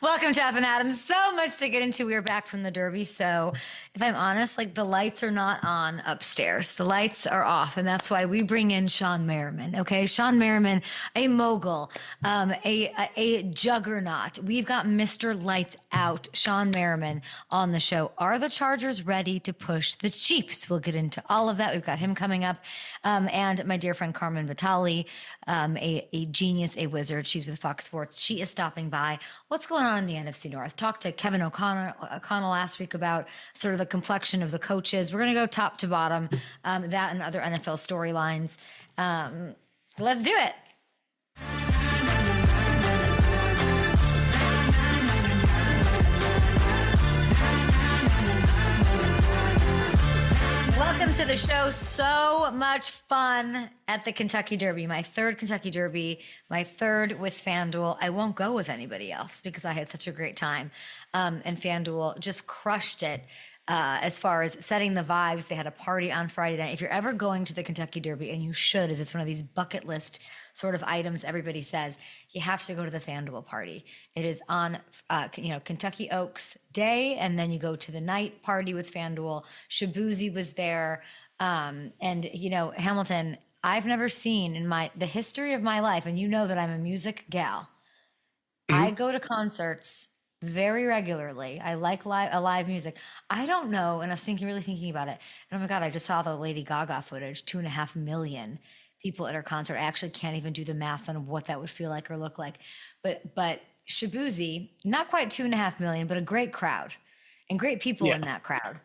Welcome to Up and Adam. So much to get into. We are back from the Derby. So if I'm honest, like the lights are not on upstairs. The lights are off. And that's why we bring in Shawne Merriman. Okay. Shawne Merriman, a mogul, a juggernaut. We've got Mr. Lights Out, Shawne Merriman on the show. Are the Chargers ready to push the Chiefs? We'll get into all of that. We've got him coming up. And my dear friend Carmen Vitali, a genius, a wizard. She's with Fox Sports. She is stopping by. What's going on in the NFC North? Talked to Kevin O'Connell last week about sort of the complexion of the coaches. We're going to go top to bottom, that and other NFL storylines. Let's do it. Welcome to the show. So much fun at the Kentucky Derby. My third Kentucky Derby, my third with FanDuel. I won't go with anybody else because I had such a great time. And FanDuel just crushed it as far as setting the vibes. They had a party on Friday night. If you're ever going to the Kentucky Derby, and you should, as it's one of these bucket list sort of items everybody says, you have to go to the FanDuel party. It is on, Kentucky Oaks Day, and then you go to the night party with FanDuel. Shabuzi was there, and Hamilton. I've never seen in the history of my life, and you know that I'm a music gal. Mm-hmm. I go to concerts very regularly. I like live music. I don't know, and I was really thinking about it. And oh my God, I just saw the Lady Gaga footage, 2.5 million people at her concert. I actually can't even do the math on what that would feel like or look like. But Shabuzi, not quite 2.5 million, but a great crowd and great people in that crowd.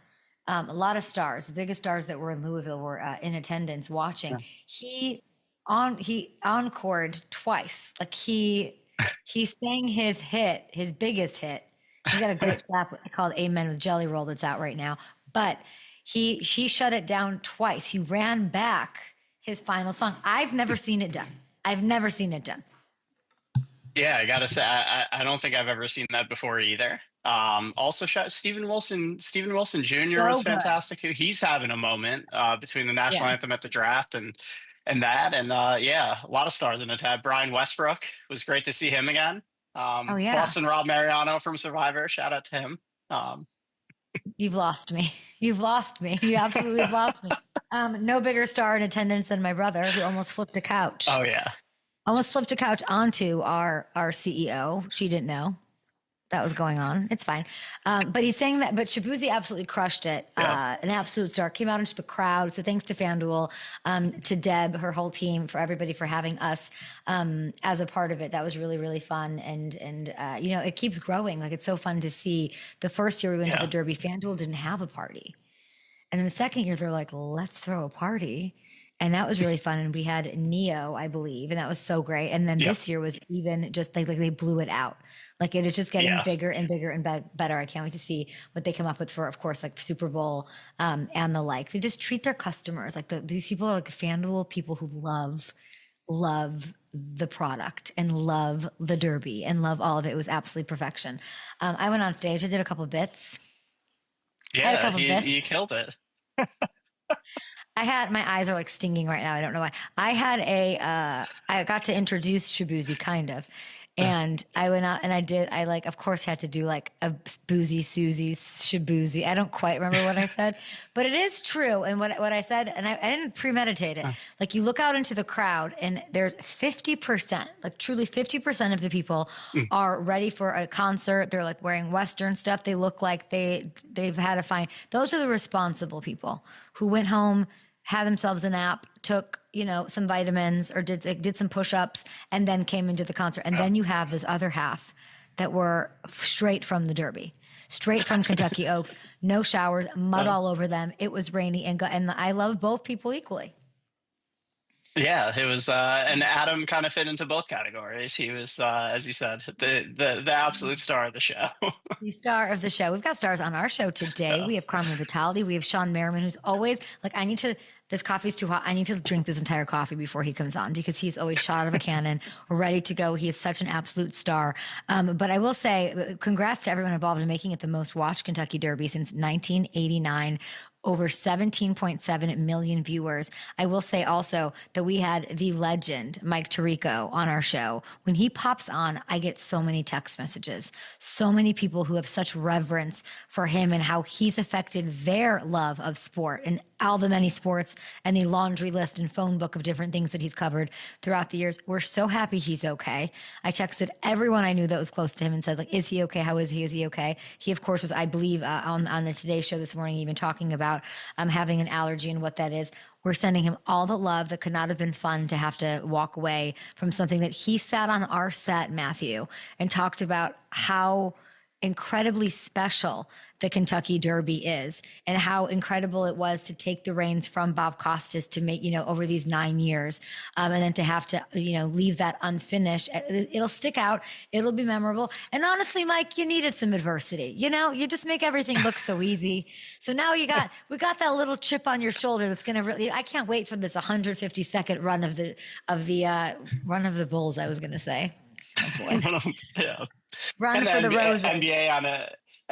A lot of stars, the biggest stars that were in Louisville were in attendance watching. Yeah. He encored twice. Like he sang his hit, his biggest hit. He got a great slap called Amen with Jelly Roll that's out right now. But he shut it down twice. He ran back his final song. I've never seen it done. Yeah, I gotta say, I don't think I've ever seen that before either. Also, Stephen Wilson Jr. was fantastic too. He's having a moment between the national anthem at the draft and that, and a lot of stars in the tab. Brian Westbrook was great to see him again. Boston Rob Mariano from Survivor. Shout out to him. You've lost me. You absolutely have lost me. No bigger star in attendance than my brother, who almost flipped a couch. Oh yeah. Almost flipped a couch onto our CEO. She didn't know that was going on. It's fine. But he's saying that, but Shabuzi absolutely crushed it. An absolute star. Came out into the crowd. So thanks to FanDuel, to Deb, her whole team, for everybody for having us as a part of it. That was really, really fun. And it keeps growing. Like, it's so fun to see. The first year we went to the Derby, FanDuel didn't have a party. And then the second year, they're like, let's throw a party. And that was really fun. And we had Neo, I believe, and that was so great. And then this year was even just like they blew it out. Like, it is just getting bigger and bigger and better. I can't wait to see what they come up with for, of course, like Super Bowl and the like. They just treat their customers like these people are like FanDuel people who love the product and love the Derby and love all of it. It was absolutely perfection. I went on stage. I did a couple of bits. Yeah, you killed it. My eyes are like stinging right now. I don't know why. I got to introduce Shabuzi kind of. And I went out and I of course had to do like a Boozy Susie Shabuzi. I don't quite remember what I said, but it is true. And what I said, and I didn't premeditate it. Like, you look out into the crowd and there's 50%, like truly 50% of the people are ready for a concert. They're like wearing Western stuff. They look like they've had a fine. Those are the responsible people who went home, had themselves a nap, took, some vitamins or did some push-ups and then came into the concert. And then you have this other half that were straight from the Derby, straight from Kentucky Oaks, no showers, mud all over them. It was rainy and I love both people equally. Yeah, it was, and Adam kind of fit into both categories. He was, as you said, the absolute star of the show. The star of the show. We've got stars on our show today. We have Carmen Vitali. We have Shawne Merriman, who's always like, this coffee's too hot. I need to drink this entire coffee before he comes on because he's always shot out of a cannon, ready to go. He is such an absolute star. But I will say, congrats to everyone involved in making it the most watched Kentucky Derby since 1989. over 17.7 million viewers. I will say also that we had the legend, Mike Tirico, on our show. When he pops on, I get so many text messages, so many people who have such reverence for him and how he's affected their love of sport and all the many sports and the laundry list and phone book of different things that he's covered throughout the years. We're so happy he's okay. I texted everyone I knew that was close to him and said, like, is he okay? How is he? Is he okay? He, of course, was, I believe, on the Today Show this morning, even talking about having an allergy and what that is. We're sending him all the love. That could not have been fun to have to walk away from something that he sat on our set, Matthew, and talked about how incredibly special the Kentucky Derby is and how incredible it was to take the reins from Bob Costas to make, over these 9 years. And then to have to, leave that unfinished. It'll stick out. It'll be memorable. And honestly, Mike, you needed some adversity. You just make everything look so easy. So now we got that little chip on your shoulder that's going to really, I can't wait for this 150-second run of the run of the bulls, I was going to say. Oh boy. Yeah. Run and for the roses. NBA on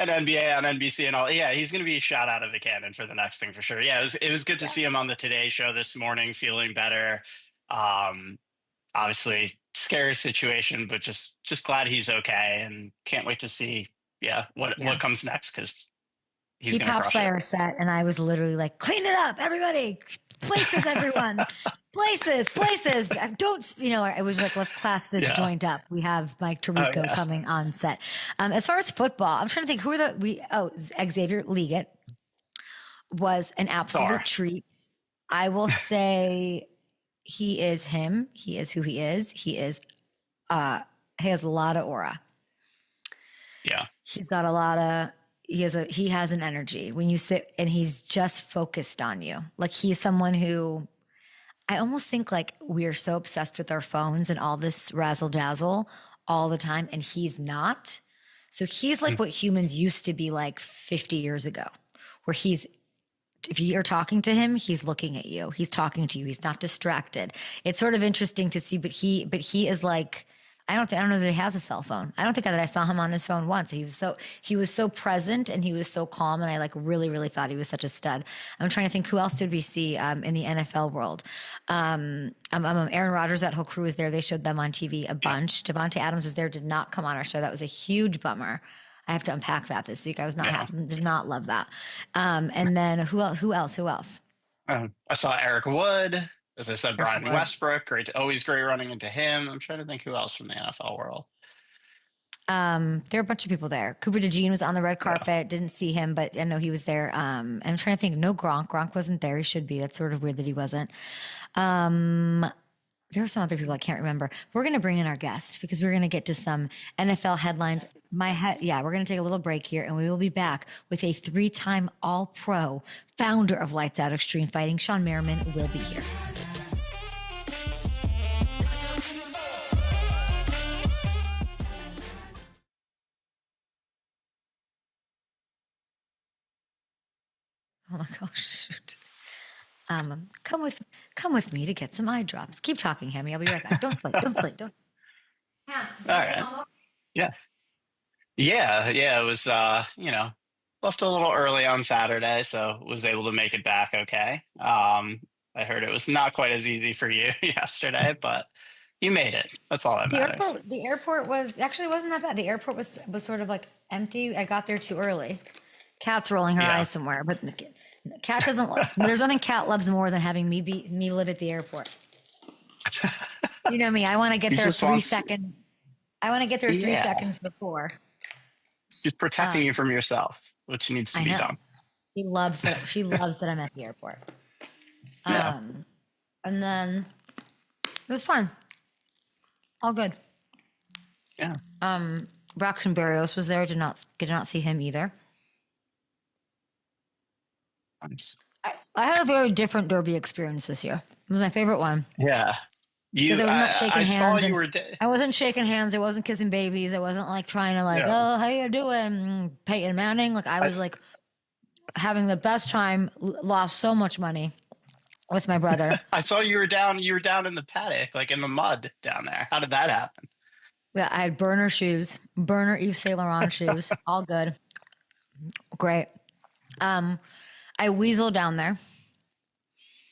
NBC and all. Yeah, he's going to be shot out of a cannon for the next thing for sure. Yeah, it was good to see him on the Today Show this morning, feeling better. Obviously, scary situation, but just glad he's okay, and can't wait to see what comes next, because he popped by our set, and I was literally like, "Clean it up, everybody! Places, everyone! Places! Don't, I was like, let's class this joint up. We have Mike Tirico coming on set. As far as football, I'm trying to think who are Xavier Leggett was an absolute treat. I will say he is him. He is who he is. He has a lot of aura. Yeah. He's got a lot of, he has an energy when you sit and he's just focused on you. Like, he's someone who, I almost think like we're so obsessed with our phones and all this razzle dazzle all the time, and he's not. So he's like what humans used to be like 50 years ago, where if you're talking to him, he's looking at you. He's talking to you. He's not distracted. It's sort of interesting to see, but he is like, I don't know that he has a cell phone. I don't think that I saw him on his phone once. He was so present and he was so calm. And I like really, really thought he was such a stud. I'm trying to think, who else did we see in the NFL world? Aaron Rodgers, that whole crew was there. They showed them on TV a bunch. Devontae Adams was there, did not come on our show. That was a huge bummer. I have to unpack that this week. I was not happy, did not love that. And then who else? I saw Eric Wood. As I said, Brian Westbrook, always great running into him. I'm trying to think who else from the NFL world. There are a bunch of people there. Cooper DeJean was on the red carpet. Didn't see him, but I know he was there. I'm trying to think. No, Gronk. Gronk wasn't there. He should be. That's sort of weird that he wasn't. There were some other people I can't remember. We're going to bring in our guest because we're going to get to some NFL headlines. We're going to take a little break here, and we will be back with a 3-time All-Pro, founder of Lights Out Extreme Fighting. Shawne Merriman will be here. Oh my gosh, shoot. Come with me to get some eye drops. Keep talking, Hammy. I'll be right back. Don't sleep. Don't. Yeah. All right. Yeah. It was, left a little early on Saturday, so was able to make it back okay. I heard it was not quite as easy for you yesterday, but you made it. That's all that matters. The airport wasn't that bad. The airport was sort of like empty. I got there too early. Cat's rolling her eyes somewhere, but Cat doesn't. There's nothing Cat loves more than having me live at the airport. You know me. I want to get there 3 seconds. I want to get there 3 seconds before. She's protecting you from yourself, which needs to be done. She loves that. She loves that I'm at the airport. And then it was fun. All good. Yeah. Braxton Berrios was there. Did not see him either. Nice. I had a very different Derby experience this year. It was my favorite one. Yeah. Because I was not shaking hands. Saw you were I wasn't shaking hands. I wasn't kissing babies. I wasn't like trying to oh, how you doing, Peyton Manning? Like I was like having the best time. Lost so much money with my brother. I saw you were down. You were down in the paddock, like in the mud down there. How did that happen? Yeah, I had burner shoes, burner Yves Saint Laurent shoes. All good. Great. I weaseled down there.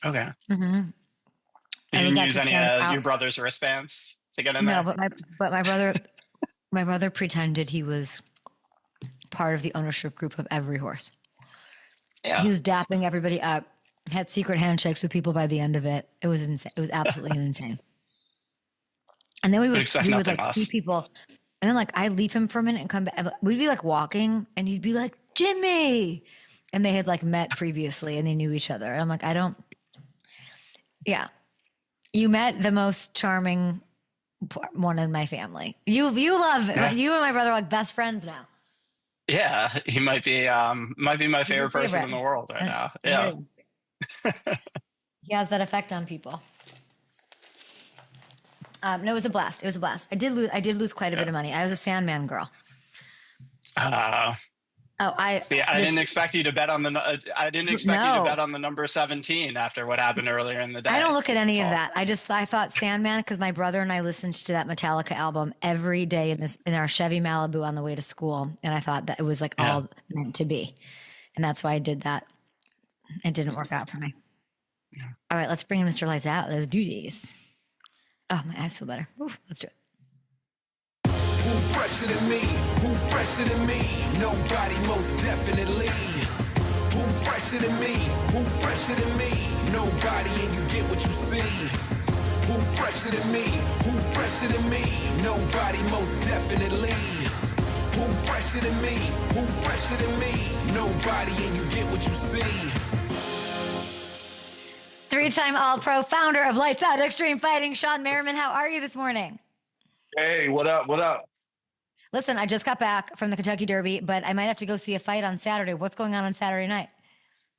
Okay. Mm-hmm. Did And you we got use to any stand of your out. brother's wristbands to get in No, there? but my brother pretended he was part of the ownership group of every horse. He Yeah. was dapping everybody up, had secret handshakes with people by the end of it. It was insane. It was absolutely insane. And then we Would would expect we would nothing like see less. people, and then like I'd leave him for a minute and come back. We'd be like walking, and he'd be like Jimmy, and they had like met previously and they knew each other. And I'm like, I don't. Yeah, you met the most charming one in my family. You love Yeah. you and my brother are like best friends now. Yeah. He might be my He's your favorite person favorite. in the world right And now. it Yeah. is. He has that effect on people. No, it was a blast. It was a blast. I did lose quite a bit Yeah. of money. I was a Sandman girl. Uh, Oh, See, I didn't expect you to bet on I didn't expect you to no. bet on the number 17 after what happened earlier in the I don't day. look at any That's of all. that. I thought Sandman because my brother and I listened to that Metallica album every day in our Chevy Malibu on the way to school, and I thought that it was like Yeah. all meant to be, and that's why I did that. It didn't work out for me. All right, let's bring in Mr. Lights Out. Let's do this. Oh, my eyes feel better. Ooh, let's do it. Who fresher than me? Who fresher than me? Nobody, most definitely. Who fresher than me? Who fresher than me? Nobody, and you get what you see. Who fresher than me? Who fresher than me? Nobody, most definitely. Who fresher than me? Who fresher than me? Nobody, and you get what you see. Three-time All-Pro, founder of Lights Out Extreme Fighting, Shawne Merriman. How are you this morning? Hey, what up? What up? Listen, I just got back from the Kentucky Derby, but I might have to go see a fight on Saturday. What's going on Saturday night?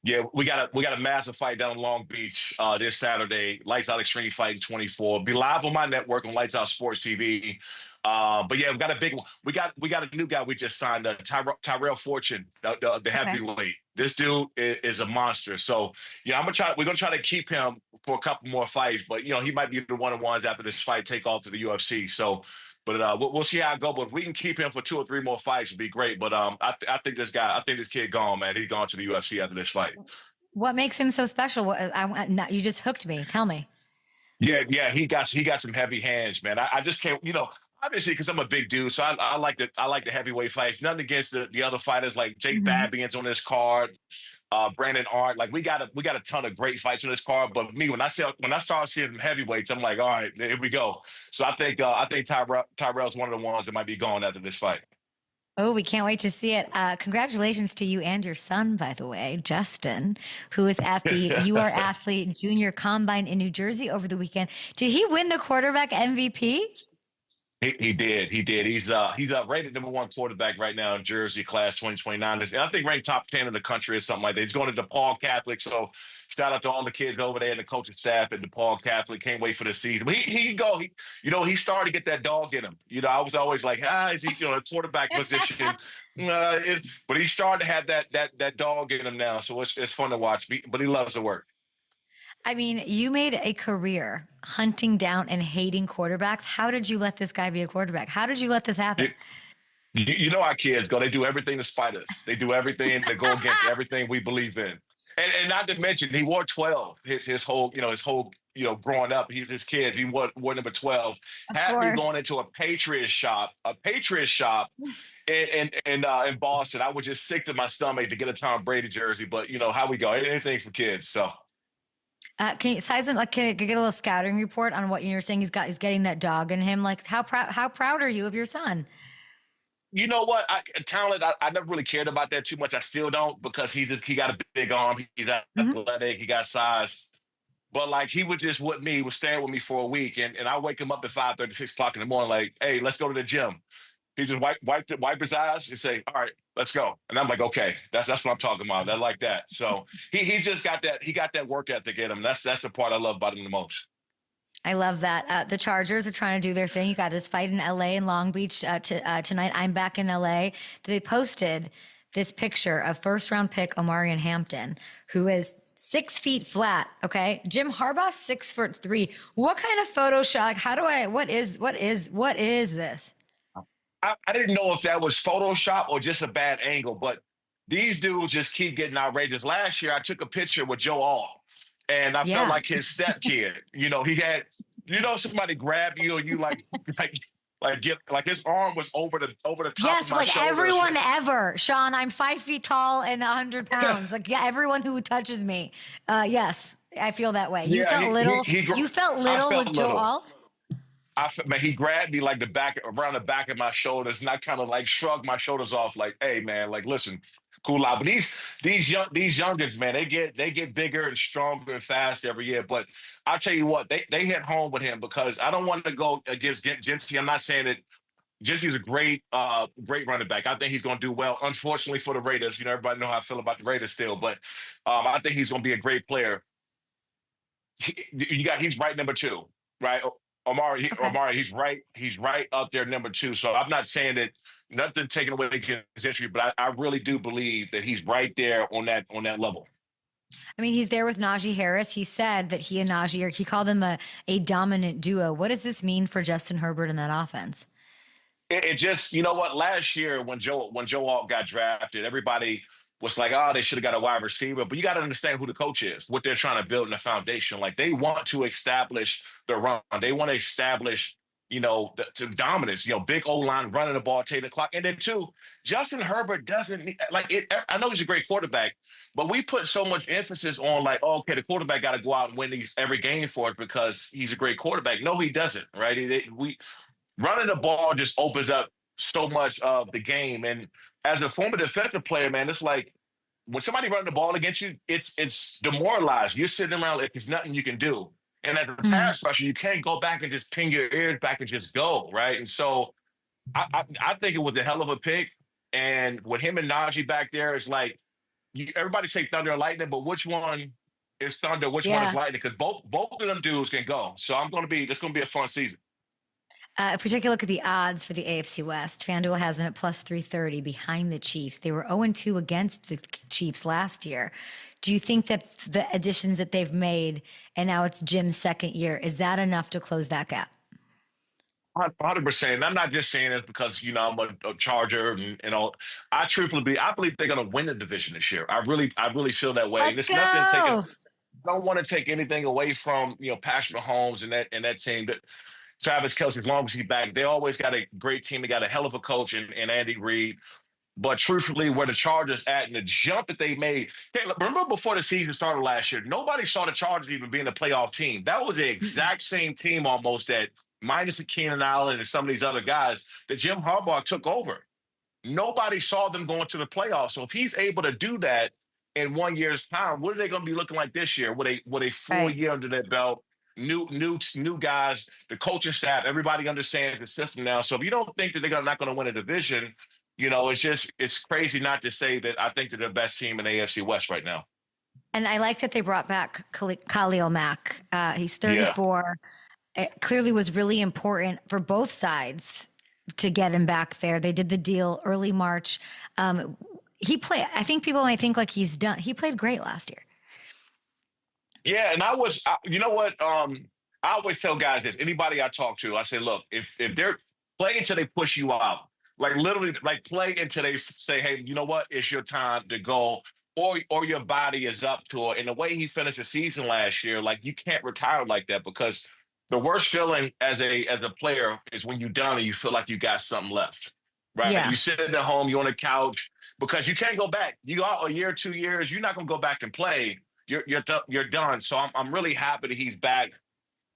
Yeah, we got a massive fight down in Long Beach this Saturday. Lights Out Extreme Fighting 24. Be live on my network on Lights Out Sports TV. But yeah, we got a big one. We got a new guy we just signed, Tyrell Fortune, the heavyweight. This dude is a monster. So we're gonna try to keep him for a couple more fights. But he might be the one of the ones after this fight take off to the UFC. So. But we'll see how it goes. But if we can keep him for 2 or 3 more fights, it'd be great. But I think this kid gone, man. He's gone to the UFC after this fight. What makes him so special? You just hooked me. Tell me. Yeah, he got some heavy hands, man. I just can't, obviously because I'm a big dude, so I like the heavyweight fights. Nothing against the other fighters like Jake Babbian's on this card, Brandon Art. Like we got a ton of great fights on this card. But me, when I start seeing them heavyweights, I'm like, all right, here we go. So I think Tyrell's one of the ones that might be going after this fight. Oh, we can't wait to see it. Congratulations to you and your son, by the way, Justin, who is at the You Are Athlete Junior Combine in New Jersey over the weekend. Did he win the quarterback MVP? He did. He's rated number 1 quarterback right now in Jersey class 2029. And I think ranked top 10 in the country or something like that. He's going to DePaul Catholic. So shout out to all the kids over there and the coaching staff at DePaul Catholic. Can't wait for the season. But he can go. He started to get that dog in him. I was always like, is he a quarterback position? But he started to have that dog in him now. So it's fun to watch. But he loves the work. I mean, you made a career hunting down and hating quarterbacks. How did you let this guy be a quarterback? How did you let this happen? You know how kids go. They do everything to spite us. They do everything to go against everything we believe in. And not to mention, he wore 12 his whole growing up. He's his kid. He wore number 12. Had me going into a Patriots shop in Boston. I was just sick to my stomach to get a Tom Brady jersey. But how we go. Anything for kids. So. Can you size him? Like, can I get a little scouting report on what you're saying? He's getting that dog in him. Like, how proud are you of your son? You know what? Talent. I never really cared about that too much. I still don't because he got a big arm. He's athletic. He got size. But like he would just with me, was staying with me for a week, and I wake him up at 5:30, 6 o'clock in the morning, like, hey, let's go to the gym. He just wipe his eyes and say, all right, let's go. And I'm like, okay, that's what I'm talking about. I like that. So he just got that. He got that work ethic in him. That's the part I love about him the most. I love that. The Chargers are trying to do their thing. You got this fight in LA and Long Beach tonight. I'm back in LA. They posted this picture of first-round pick Omarion Hampton, who is 6 feet flat. Okay, Jim Harbaugh 6'3". What kind of Photoshop? What is this? I didn't know if that was Photoshop or just a bad angle, but these dudes just keep getting outrageous. Last year, I took a picture with Joe All, and I felt Yeah. like his stepkid. He had, somebody grabbed you and you get like his arm was over the top of Yes, my like shoulder. everyone ever. Shawne, I'm 5 feet tall and 100 pounds. Like, yeah, everyone who touches me. Yes, I feel that way. You felt little. You felt little with Joe Alt. Man, he grabbed me like around the back of my shoulders, and I kind of like shrugged my shoulders off, like, "Hey, man, like, listen, cool out." But these youngins, man, they get bigger and stronger and fast every year. But I'll tell you what, they hit home with him, because I don't want to go against Jency. I'm not saying that Jency's a great running back. I think he's going to do well. Unfortunately for the Raiders, everybody know how I feel about the Raiders still, but I think he's going to be a great player. He's right number 2, right? Omari, he's right up there number 2. So I'm not saying that nothing taken away against his injury, but I really do believe that he's right there on that level. I mean, he's there with Najee Harris. He said that he and Najee he called them a dominant duo. What does this mean for Justin Herbert in that offense? It just, last year when Joe Alt got drafted, everybody was like, oh, they should have got a wide receiver. But you got to understand who the coach is, what they're trying to build in the foundation. Like, they want to establish the run. They want to establish, the dominance, big O-line running the ball, taking the clock. And then, too, Justin Herbert doesn't need, I know he's a great quarterback, but we put so much emphasis on, like, oh, okay, the quarterback got to go out and win every game for us because he's a great quarterback. No, he doesn't, right? Running the ball just opens up so much of the game. And as a former defensive player, man, it's like when somebody running the ball against you, it's demoralized. You're sitting around like there's nothing you can do. And as a pass rusher, you can't go back and just ping your ears back and just go, right? And so I think it was a hell of a pick. And with him and Najee back there, it's like everybody say thunder and lightning, but which one is thunder? Which one is lightning? Because both of them dudes can go. So it's going to be a fun season. If we take a look at the odds for the AFC West, FanDuel has them at plus 330 behind the Chiefs. They were 0-2 against the Chiefs last year. Do you think that the additions that they've made, and now it's Jim's second year, is that enough to close that gap? 100%. I'm not just saying it because, I'm a Charger and all. I believe they're going to win the division this year. I really feel that way. Let's go. I don't want to take anything away from, Patrick Mahomes and that team. But Travis Kelce, as long as he's back, they always got a great team. They got a hell of a coach in Andy Reid. But truthfully, where the Chargers at and the jump that they made, remember before the season started last year, nobody saw the Chargers even being a playoff team. That was the exact same team almost that, minus Keenan Allen and some of these other guys, that Jim Harbaugh took over. Nobody saw them going to the playoffs. So if he's able to do that in 1 year's time, what are they going to be looking like this year with a full year under their belt? New guys, the coaching staff, everybody understands the system now. So if you don't think that they're not going to win a division, it's crazy not to say that I think they're the best team in the AFC West right now. And I like that they brought back Khalil Mack. He's 34. Yeah. It clearly was really important for both sides to get him back there. They did the deal early March. I think people might think like he's done. He played great last year. Yeah, and I always tell guys this. Anybody I talk to, I say, look, if they're play until they push you out, like literally, like play until they say, hey, you know what, it's your time to go, or your body is up to it. And the way he finished the season last year, like you can't retire like that, because the worst feeling as a player is when you're done and you feel like you got something left, right? Yeah. You sit at home, you're on the couch, because you can't go back. You go out a year, 2 years, you're not gonna go back and play. You're done. So I'm really happy that he's back.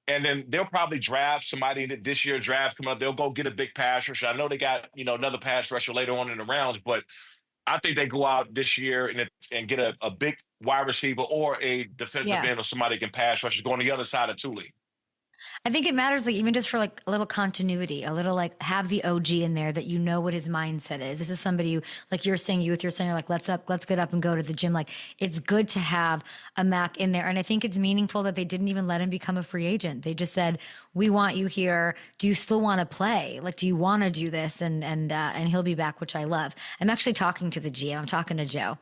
And then they'll probably draft somebody that this year's draft coming up. They'll go get a big pass rusher. I know they got, another pass rusher later on in the rounds, but I think they go out this year and get a big wide receiver or a defensive end or somebody that can pass rush going to the other side of Thule. I think it matters, like even just for like a little continuity, a little like have the OG in there that you know what his mindset is. This is somebody who, like you're saying, you with your son, you're like, let's get up and go to the gym. Like it's good to have a Mac in there. And I think it's meaningful that they didn't even let him become a free agent. They just said, we want you here. Do you still want to play? Like, do you want to do this? And he'll be back, which I love. I'm actually talking to the GM. I'm talking to Joe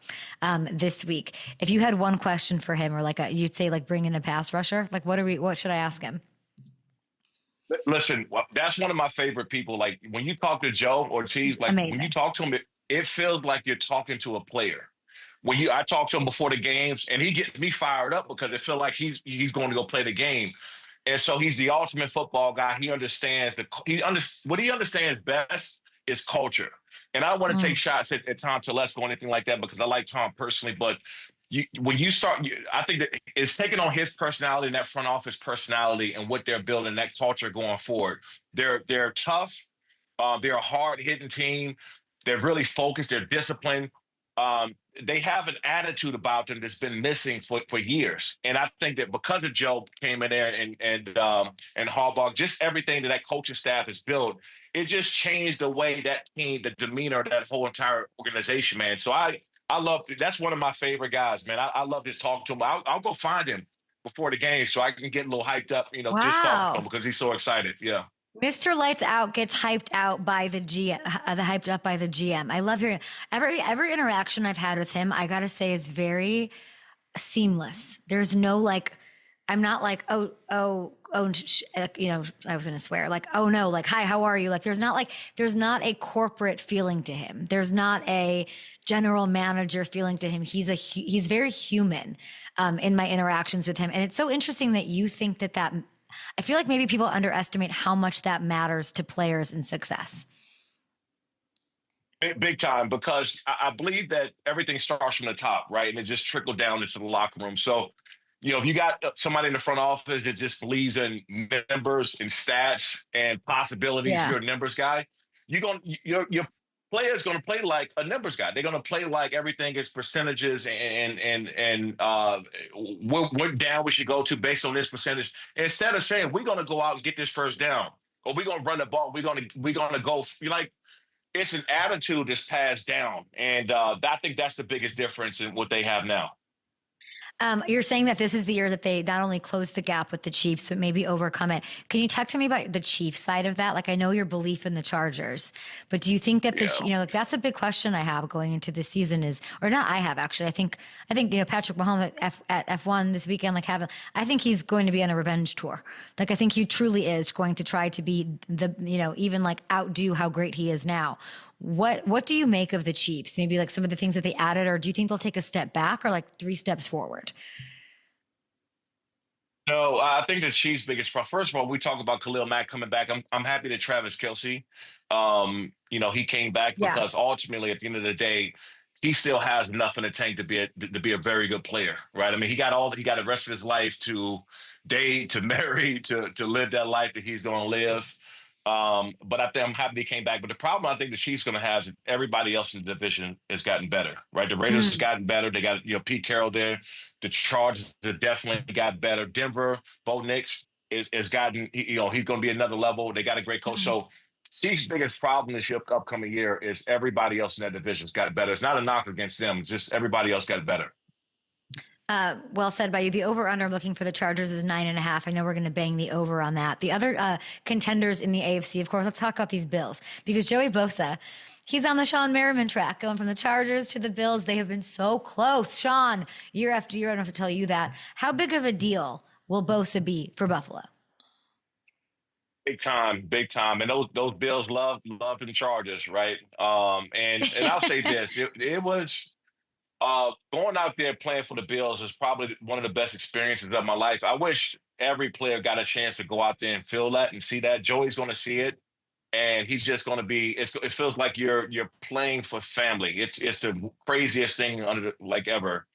this week. If you had one question for him, or like you'd say like bring in a pass rusher, like what should I ask him? Listen, that's one of my favorite people. Like when you talk to Joe Ortiz, like amazing. When you talk to him, it feels like you're talking to a player. I talk to him before the games, and he gets me fired up because it feels like he's going to go play the game. And so he's the ultimate football guy. He understands what he understands best is culture. And I don't want to take shots at Tom Telesco or anything like that because I like Tom personally. But when you start, I think that it's taking on his personality and that front office personality and what they're building, that culture going forward. They're tough. They're a hard hitting team. They're really focused. They're disciplined. They have an attitude about them that's been missing for years. And I think that because of Joe came in there and Harbaugh, just everything that coaching staff has built, it just changed the way that team, the demeanor of that whole entire organization, man. So I love, that's one of my favorite guys, man. I love just talking to him. I'll go find him before the game so I can get a little hyped up, just talking to him because he's so excited. Yeah. Mr. Lights Out gets hyped out by the GM, hyped up by the GM. I love hearing every interaction I've had with him. I gotta say is very seamless. There's no like, I'm not like, I was gonna swear like, oh no, like, hi, how are you? Like, there's not a corporate feeling to him. There's not a general manager feeling to him. He's very human in my interactions with him. And it's so interesting that you think that I feel like maybe people underestimate how much that matters to players in success. Big time, because I believe that everything starts from the top, right? And it just trickled down into the locker room. So, if you got somebody in the front office that just believes in numbers and stats and possibilities, you're a numbers guy, your player's going to play like a numbers guy. They're going to play like everything is percentages and what down we should go to based on this percentage. Instead of saying we're going to go out and get this first down, or we're going to run the ball, we're going to go like it's an attitude that's passed down, and I think that's the biggest difference in what they have now. You're saying that this is the year that they not only close the gap with the Chiefs, but maybe overcome it. Can you talk to me about the Chiefs side of that? Like, I know your belief in the Chargers, but do you think that that's a big question I have going into this season or not? I have actually. I think Patrick Mahomes at F1 this weekend, I think he's going to be on a revenge tour. Like, I think he truly is going to try to be even like outdo how great he is now. What do you make of the Chiefs? Maybe like some of the things that they added, or do you think they'll take a step back or like 3 steps forward? No, I think the Chiefs' biggest problem. First of all, we talk about Khalil Mack coming back. I'm happy that Travis Kelce, he came back because ultimately, at the end of the day, he still has enough in the tank to be a very good player, right? I mean, he got the rest of his life to date, to marry, to live that life that he's going to live. But I'm happy he came back. But the problem I think the Chiefs going to have is everybody else in the division has gotten better, right? The Raiders has gotten better. They got Pete Carroll there. The Chargers have definitely got better. Denver, Bo Nix has gotten he's going to be another level. They got a great coach. So Chiefs' biggest problem this upcoming year is everybody else in that division's got better. It's not a knock against them. It's just everybody else got better. Well said by you. The over-under I'm looking for the Chargers is 9.5. I know we're going to bang the over on that. The other contenders in the AFC, of course, let's talk about these Bills, because Joey Bosa, he's on the Shawne Merriman track, going from the Chargers to the Bills. They have been so close. Shawne, year after year, I don't have to tell you that. How big of a deal will Bosa be for Buffalo? Big time. And those Bills love the Chargers, right? And I'll say this, it was going out there playing for the Bills is probably one of the best experiences of my life. I wish every player got a chance to go out there and feel that and see that. Joey's going to see it, and he's just going to be. It feels like you're playing for family. It's the craziest thing ever.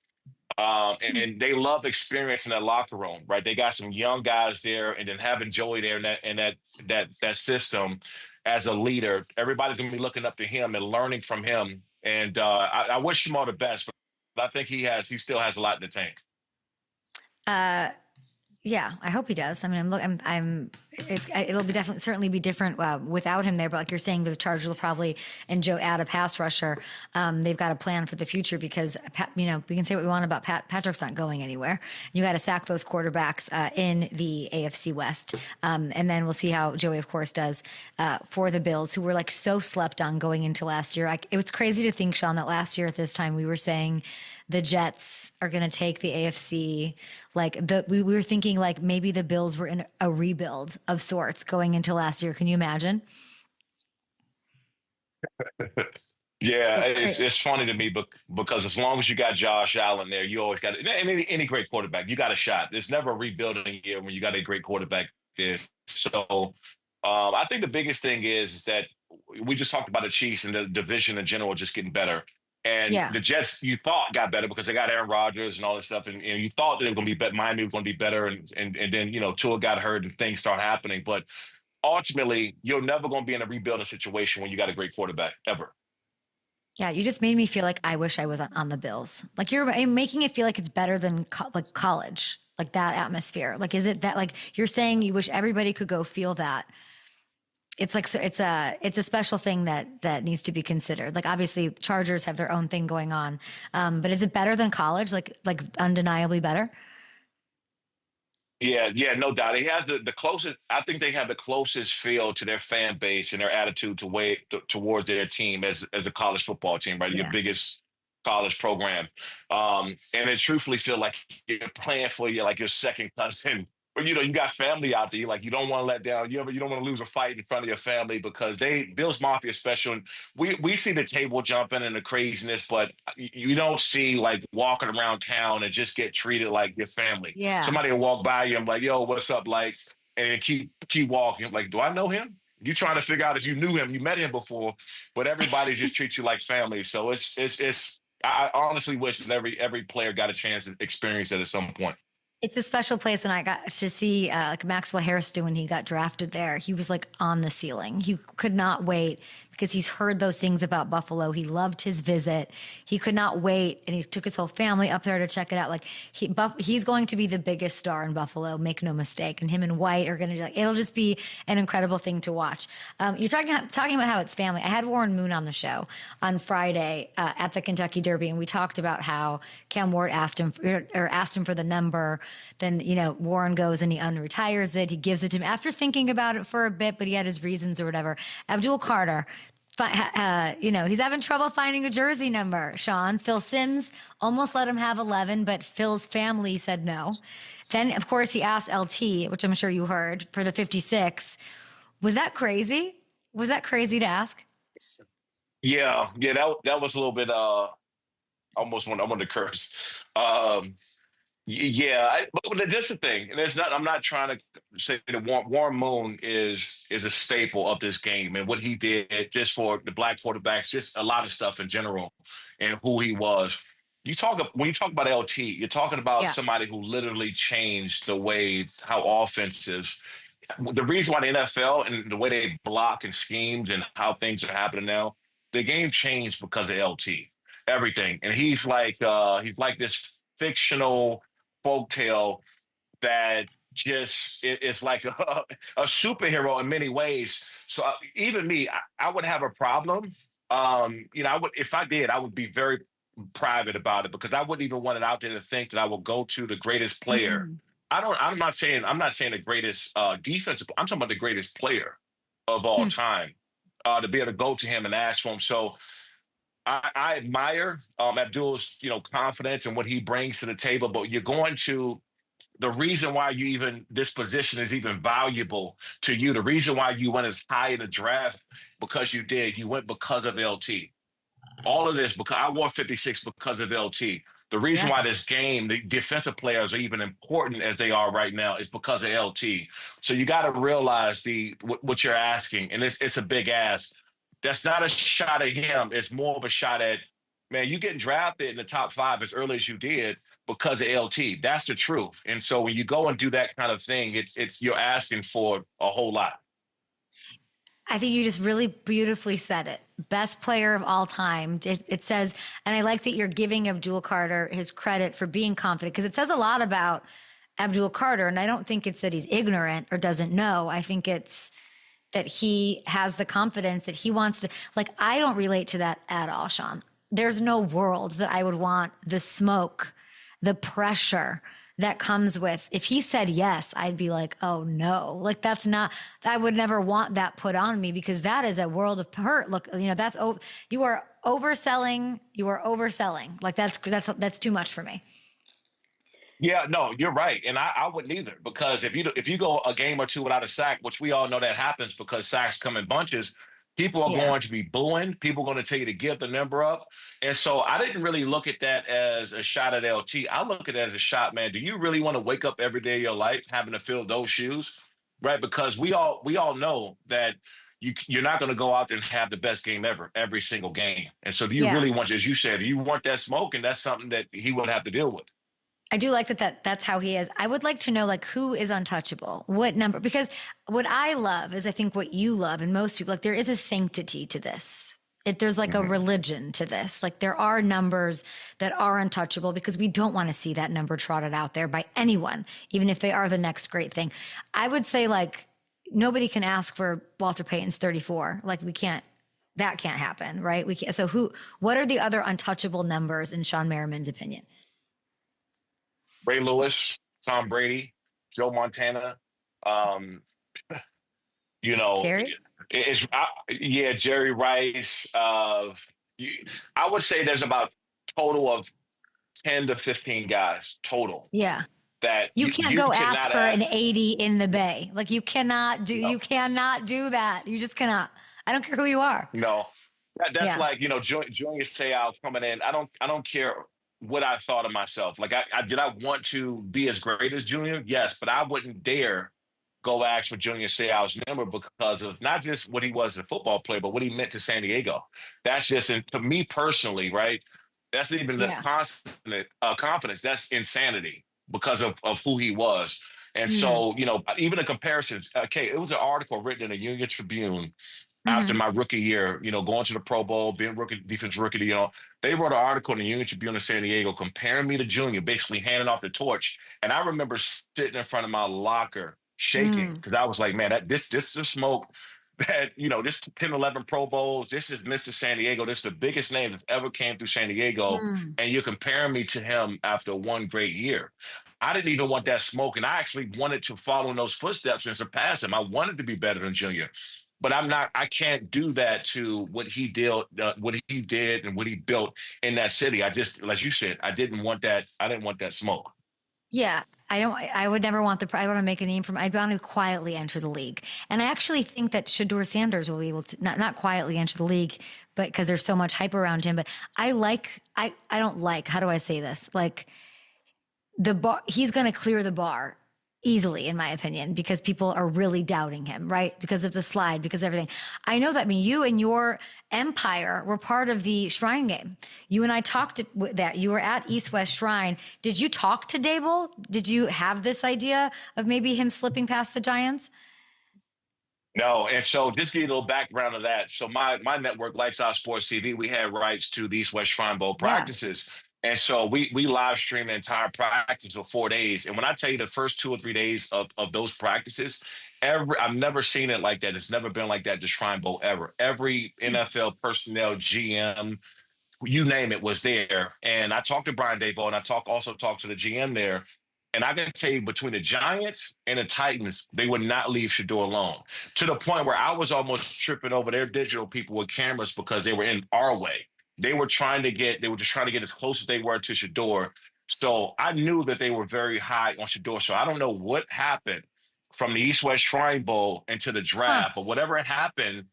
And they love experiencing that locker room, right? They got some young guys there, and then having Joey there and that system as a leader, everybody's going to be looking up to him and learning from him. And I wish him all the best, but I think he still has a lot in the tank. Yeah, I hope he does. I mean, it'll be certainly be different without him there. But like you're saying, the Chargers will probably and Joe add a pass rusher. They've got a plan for the future because we can say what we want about Patrick's not going anywhere. You got to sack those quarterbacks in the AFC West, and then we'll see how Joey, of course, does for the Bills, who were like so slept on going into last year. It was crazy to think, Shawne, that last year at this time we were saying the Jets are going to take the AFC. We were thinking like maybe the Bills were in a rebuild of sorts going into last year. Can you imagine? Yeah, It's great. it's funny to me, because as long as you got Josh Allen there, you always got any great quarterback, you got a shot. There's never a rebuilding year when you got a great quarterback there. So I think the biggest thing is that we just talked about the Chiefs and the division in general just getting better. And Yeah. the Jets, you thought got better because they got Aaron Rodgers and all this stuff, and you thought they were going to be better. Miami was going to be better, and then Tua got hurt and things start happening. But ultimately, you're never going to be in a rebuilding situation when you got a great quarterback ever. Yeah, you just made me feel like I wish I was on the Bills. Like you're making it feel like it's better than like college, like that atmosphere. Like, is it that like you're saying you wish everybody could go feel that? It's like, so it's a special thing that needs to be considered. Like obviously Chargers have their own thing going on. But is it better than college? Like undeniably better? Yeah, no doubt. He has the closest. I think they have the closest feel to their fan base and their attitude towards their team as a college football team, right? Your Yeah. biggest college program, and it truthfully feel like you're playing for your second cousin. But you got family out there. Like you don't want to let down. You don't want to lose a fight in front of your family because Bills Mafia special. And we see the table jumping and the craziness, but you don't see like walking around town and just get treated like your family. Yeah. Somebody will walk by you and be like, "Yo, what's up, lights?" And keep walking. Like, do I know him? You trying to figure out if you knew him, you met him before, but everybody just treats you like family. So it's. I honestly wish that every player got a chance to experience that at some point. It's a special place, and I got to see like Maxwell Harrison when he got drafted there. He was like on the ceiling. He could not wait because he's heard those things about Buffalo. He loved his visit. He could not wait, and he took his whole family up there to check it out. Like he's going to be the biggest star in Buffalo, make no mistake. And him and White are going to it'll just be an incredible thing to watch. You're talking about how it's family. I had Warren Moon on the show on Friday at the Kentucky Derby, and we talked about how Cam Ward asked him for the number. Then, Warren goes and he unretires it. He gives it to him after thinking about it for a bit, but he had his reasons or whatever. Abdul Carter, he's having trouble finding a jersey number. Shawne, Phil Simms almost let him have 11, but Phil's family said no. Then, of course, he asked LT, which I'm sure you heard, for the 56. Was that crazy? Was that crazy to ask? Yeah, that was a little bit. Almost I wanted to curse. Yeah, but that's the thing, and it's not. I'm not trying to say that Warren Moon is a staple of this game and what he did just for the black quarterbacks, just a lot of stuff in general, and who he was. When you talk about LT, you're talking about somebody who literally changed the way how offenses. The reason why the NFL and the way they block and schemes and how things are happening now, the game changed because of LT. Everything, and he's like this fictional folktale that just is like a superhero in many ways. So even me, I would have a problem. I would, if I did, I would be very private about it because I wouldn't even want it out there to think that I will go to the greatest player. I'm not saying the greatest defensive. I'm talking about the greatest player of all time to be able to go to him and ask for him. So I admire Abdul's, confidence and what he brings to the table, but you're going to the reason why this position is even valuable to you. The reason why you went as high in the draft because you went because of LT. All of this because I wore 56 because of LT. The reason why this game, the defensive players are even important as they are right now is because of LT. So you got to realize what you're asking, and it's a big ask. That's not a shot at him. It's more of a shot at, man, you getting drafted in the top 5 as early as you did because of LT. That's the truth. And so when you go and do that kind of thing, it's you're asking for a whole lot. I think you just really beautifully said it. Best player of all time. It says, and I like that you're giving Abdul Carter his credit for being confident because it says a lot about Abdul Carter. And I don't think it's that he's ignorant or doesn't know. I think it's that he has the confidence that he wants to, I don't relate to that at all, Shawne. There's no world that I would want the smoke, the pressure that comes with, if he said yes, I'd be like, oh no, that's not, I would never want that put on me because that is a world of hurt. Look, you are overselling. That's too much for me. Yeah, no, you're right. And I wouldn't either because if you go a game or two without a sack, which we all know that happens because sacks come in bunches, People are Yeah. going to be booing. People are going to tell you to give the number up. And so I didn't really look at that as a shot at LT. I look at it as a shot, man. Do you really want to wake up every day of your life having to fill those shoes? Right? Because we all know that you're not going to go out there and have the best game ever, every single game. And so do you Yeah. really want, as you said, do you want that smoke? And that's something that he would have to deal with. I do like that's how he is. I would like to know like who is untouchable, what number, because what I love is I think what you love and most people, like there is a sanctity to this. There's like a religion to this. Like there are numbers that are untouchable because we don't want to see that number trotted out there by anyone, even if they are the next great thing. I would say like nobody can ask for Walter Payton's 34. Like that can't happen, right? We can't. So what are the other untouchable numbers in Shawne Merriman's opinion? Ray Lewis, Tom Brady, Joe Montana, Jerry? Jerry Rice. I would say there's about total of 10 to 15 guys total. Yeah. That you can't go ask for an 80 in the Bay. Like you cannot do that. You just cannot. I don't care who you are. No. That's like, Junior Seau coming in. I don't care what I thought of myself. Like did I want to be as great as Junior? Yes, but I wouldn't dare go ask for Junior Seau's number because of not just what he was as a football player, but what he meant to San Diego. That's just, to me personally, right? That's even less confidence. That's insanity because of who he was. And so, even a comparison, okay, it was an article written in a Union Tribune after my rookie year, going to the Pro Bowl, being defensive rookie, they wrote an article in the Union Tribune of San Diego comparing me to Junior, basically handing off the torch. And I remember sitting in front of my locker shaking because I was like, man, this is the smoke that, this 10, 11 Pro Bowls, this is Mr. San Diego. This is the biggest name that's ever came through San Diego. And you're comparing me to him after one great year. I didn't even want that smoke. And I actually wanted to follow in those footsteps and surpass him. I wanted to be better than Junior. But I can't do that to what he did and what he built in that city. I just, as you said, I didn't want that smoke. Yeah. I would never want I want to make a name for him. I'd want to quietly enter the league. And I actually think that Shedeur Sanders will be able to not quietly enter the league, but because there's so much hype around him. But I don't like, how do I say this? Like the bar, he's going to clear the bar easily, in my opinion, because people are really doubting him, right? Because of the slide, because of everything. I know that. I mean, you and your empire were part of the Shrine game. You and I talked that. You were at East West Shrine. Did you talk to Dable? Did you have this idea of maybe him slipping past the Giants? No, and so just give you a little background of that. So my network, Lights Out Sports TV, we had rights to the East West Shrine Bowl practices. Yeah. And so we live streamed the entire practice for 4 days. And when I tell you the first 2 or 3 days of those practices, I've never seen it like that. It's never been like that, the Shrine Bowl ever. Every NFL personnel, GM, you name it, was there. And I talked to Brian Daboll, and I also talked to the GM there. And I can tell you, between the Giants and the Titans, they would not leave Shedeur alone, to the point where I was almost tripping over their digital people with cameras because they were in our way. They were just trying to get as close as they were to Shedeur. So I knew that they were very high on Shedeur. So I don't know what happened from the East West Shrine Bowl into the draft, but whatever had happened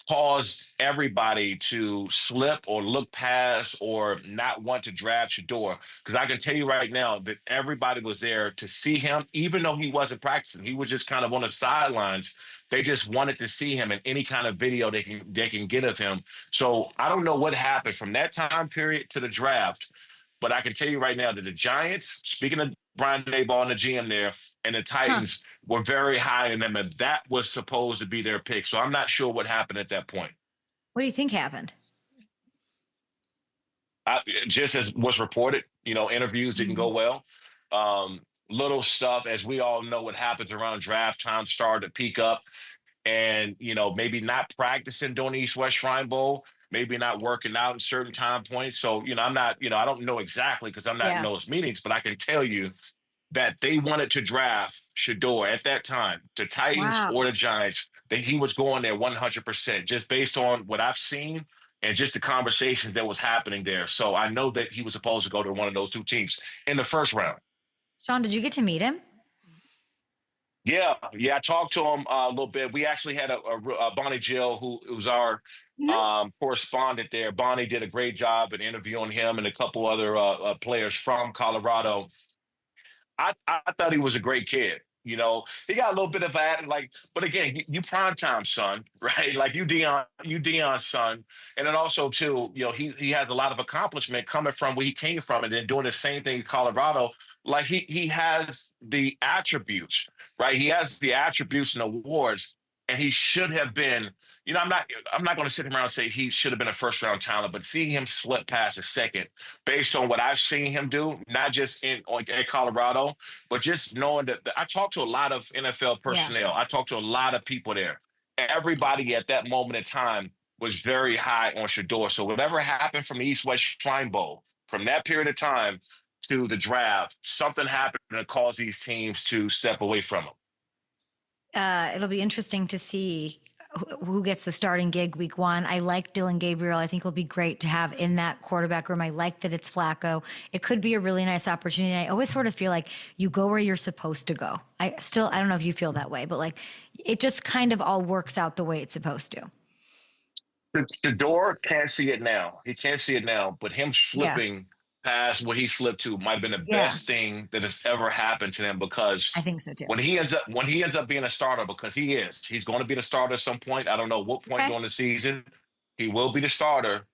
caused everybody to slip or look past or not want to draft Shedeur. Because I can tell you right now that everybody was there to see him, even though he wasn't practicing. He was just kind of on the sidelines. They just wanted to see him in any kind of video they can get of him. So I don't know what happened from that time period to the draft, but I can tell you right now that the Giants, speaking of Brian Daboll and the GM there, and the Titans were very high in them, and that was supposed to be their pick. So I'm not sure what happened at that point. What do you think happened? Just as was reported, interviews didn't go well. Little stuff, as we all know what happens around draft time, started to peak up. And, maybe not practicing during the East West Shrine Bowl, maybe not working out at certain time points. So, I'm not, I don't know exactly because I'm not in those meetings, but I can tell you that they wanted to draft Shedeur at that time, the Titans or the Giants, that he was going there 100%, just based on what I've seen and just the conversations that was happening there. So I know that he was supposed to go to one of those two teams in the first round. Shawne, did you get to meet him? Yeah. I talked to him a little bit. We actually had a Bonnie Jill, who's our Mhm. correspondent there. Bonnie did a great job in interviewing him and a couple other players from Colorado. I thought he was a great kid. He got a little bit of that, but again, you prime time son, right? Like you Dion's son, and then also too, he has a lot of accomplishment coming from where he came from, and then doing the same thing in Colorado. Like he has the attributes, right? He has the attributes and awards, and he should have been. I'm not going to sit around and say he should have been a first round talent, but seeing him slip past a second based on what I've seen him do, not just in Colorado, but just knowing that I talked to a lot of NFL Yeah. personnel. I talked to a lot of people there. Everybody at that moment in time was very high on Shedeur. So whatever happened from the East-West Shrine Bowl, from that period of time to the draft, something happened that caused these teams to step away from him. It'll be interesting to see who gets the starting gig week 1. I like Dylan Gabriel. I think it'll be great to have in that quarterback room. I like that it's Flacco. It could be a really nice opportunity. I always sort of feel like you go where you're supposed to go. I don't know if you feel that way, but like it just kind of all works out the way it's supposed to. The door can't see it now. He can't see it now, but him slipping past what he slipped to might have been the best thing that has ever happened to them, because I think so too. When he ends up being a starter, because he's going to be the starter at some point. I don't know what point during the season he will be the starter.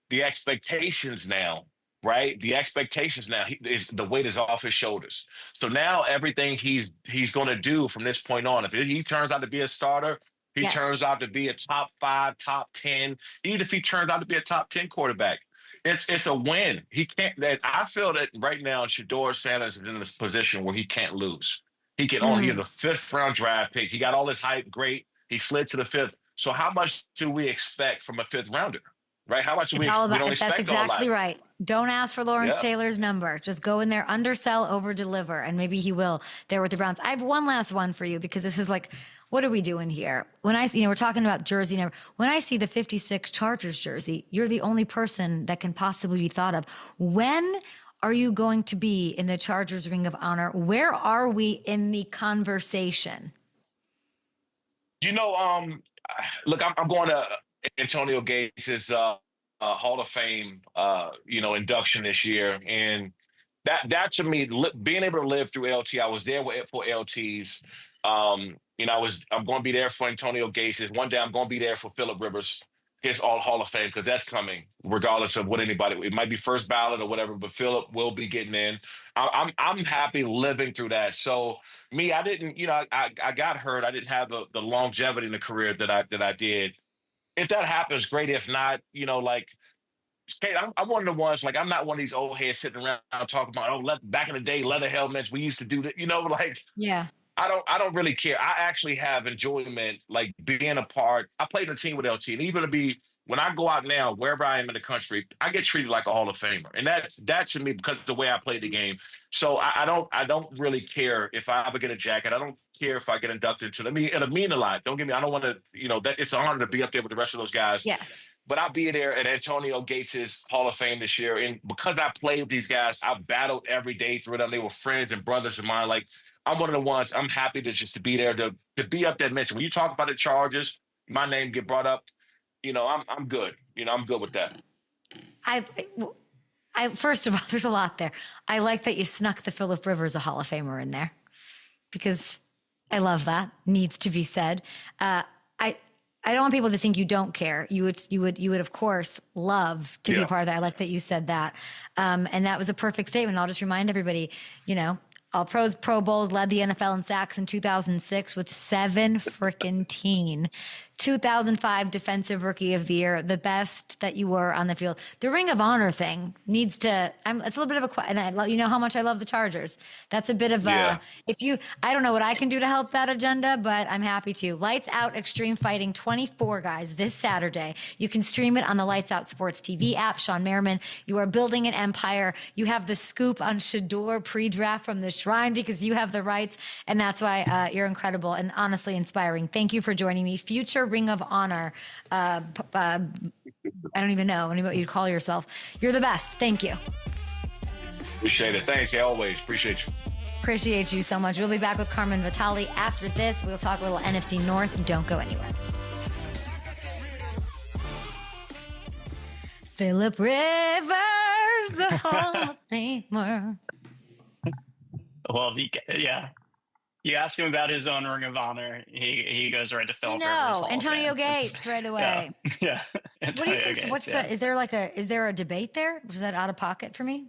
The expectations now, right? The expectations now is the weight is off his shoulders. So now everything he's going to do from this point on, if he turns out to be a starter, he turns out to be a top 5, top 10, even if he turns out to be a top 10 quarterback, it's a win. He can't. I feel that right now, Shedeur Sanders is in this position where he can't lose. He can only get a 5th round draft pick. He got all this hype. Great. He slid to the 5th. So how much do we expect from a 5th rounder? Right? How much do we don't expect? That's exactly right. Don't ask for Lawrence Yeah. Taylor's number. Just go in there, undersell, over deliver, and maybe he will there with the Browns. I have one last one for you, because this is like, what are we doing here? When I see, we're talking about jersey number. When I see the 56 Chargers jersey, you're the only person that can possibly be thought of. When are you going to be in the Chargers Ring of Honor? Where are we in the conversation? Look, I'm going to Antonio Gates' Hall of Fame, induction this year, and that to me, being able to live through LT, I was there for LT's. I'm going to be there for Antonio Gates. One day I'm going to be there for Phillip Rivers, his Hall of Fame, because that's coming, regardless of what anybody. It might be first ballot or whatever, but Phillip will be getting in. I'm happy living through that. So me, I didn't, I got hurt. I didn't have the longevity in the career that I did. If that happens, great. If not, Kate, I'm one of the ones, I'm not one of these old heads sitting around talking about, back in the day, leather helmets, we used to do that, Yeah. I don't really care. I actually have enjoyment, being a part. I played in a team with LT, and even when I go out now, wherever I am in the country, I get treated like a Hall of Famer, and that to me, because of the way I played the game. So I don't really care if I ever get a jacket. I don't care if I get inducted to. It'll mean a lot. Don't get me. I don't want to. That it's an honor to be up there with the rest of those guys. Yes. But I'll be there at Antonio Gates' Hall of Fame this year. And because I played with these guys, I battled every day through them. They were friends and brothers of mine. I'm one of the ones, I'm happy to be there, to be up there mentioned. When you talk about the Chargers, my name get brought up, I'm good. I'm good with that. I first of all, there's a lot there. I like that you snuck the Phillip Rivers, a Hall of Famer, in there, because I love that. Needs to be said. I don't want people to think you don't care. You would of course love to be a part of that. I like that you said that. And that was a perfect statement. I'll just remind everybody, All Pros, Pro Bowls, led the NFL in sacks in 2006 with 7 frickin' teen. 2005 Defensive Rookie of the Year, the best that you were on the field. The Ring of Honor thing needs to, it's a little bit of a, and you know how much I love the Chargers. That's a bit of I don't know what I can do to help that agenda, but I'm happy to. Lights Out Extreme Fighting 24, guys, this Saturday. You can stream it on the Lights Out Sports TV app. Shawne Merriman, you are building an empire. You have the scoop on Shedeur pre-draft from the Shrine because you have the rights, and that's why you're incredible and honestly inspiring. Thank you for joining me. Future Ring of Honor. I don't even know what you call yourself. You're the best. Thank you. Appreciate it. Thanks. Always appreciate you. Appreciate you so much. We'll be back with Carmen Vitali after this. We'll talk a little NFC North. Don't go anywhere. Philip Rivers, the Hall of Famer. Well, you ask him about his own Ring of Honor, he goes right to Philip Rivers. No, Antonio Gates right away. Yeah. What do you think? Gates, what's the? Is there a debate there? Was that out of pocket for me?